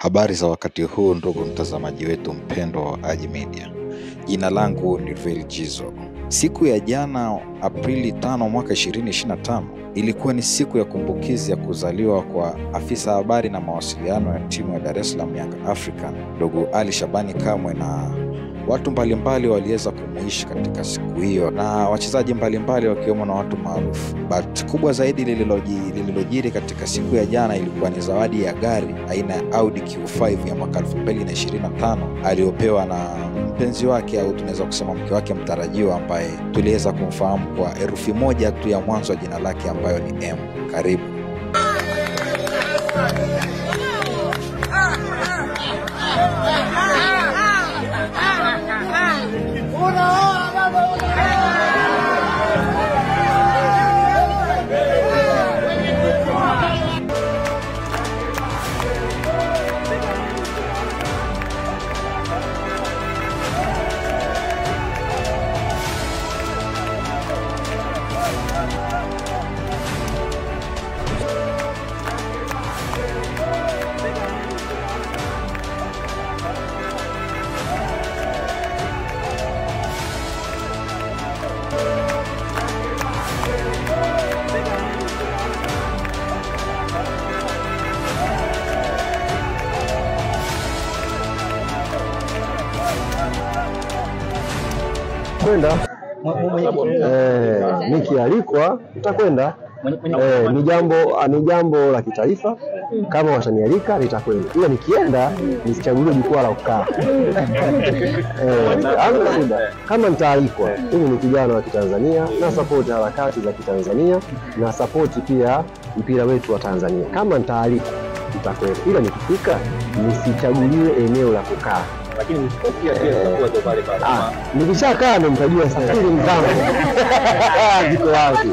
Habari za wakati huu ndugu mtazamaji wetu mpendo wa Aji Media. Jina langu ni Real Jizo. Siku ya jana Aprili 5 mwaka 2025 ilikuwa ni siku ya kumbukizi ya kuzaliwa kwa afisa habari na mawasiliano ya timu ya Dar es Salaam Young African ndugu Ali Shabani Kamwe, na watu mbalimbali waliweza kumuishi katika siku hiyo, na wachezaji mbalimbali wakiwemo na watu maarufu. But kubwa zaidi lililojiri katika siku ya jana ilikuwa ni zawadi ya gari aina ya Audi Q5 ya mwaka 2025 aliyopewa na mpenzi wake, au tunaweza kusema mke wake mtarajiwa, ambaye tuliweza kumfahamu kwa herufi moja tu ya mwanzo wa jina lake ambayo ni M. Karibu. Kwenda nikialikwa nitakwenda. Ni jambo la kitaifa, kama watanialika nitakwenda, ila nikienda nisichagulie jukwaa la kukaa. Kama nitaalikwa, mimi ni kijana wa Kitanzania na support harakati za Kitanzania na support pia mpira wetu wa Tanzania. Kama nitaalikwa nitakwenda, ila nikifika nisichaguliwe eneo la kukaa. Lakini pia itakuwa tu pale pale. Nikishakaa ndo mtajua safari mzangu. Jiko wapi.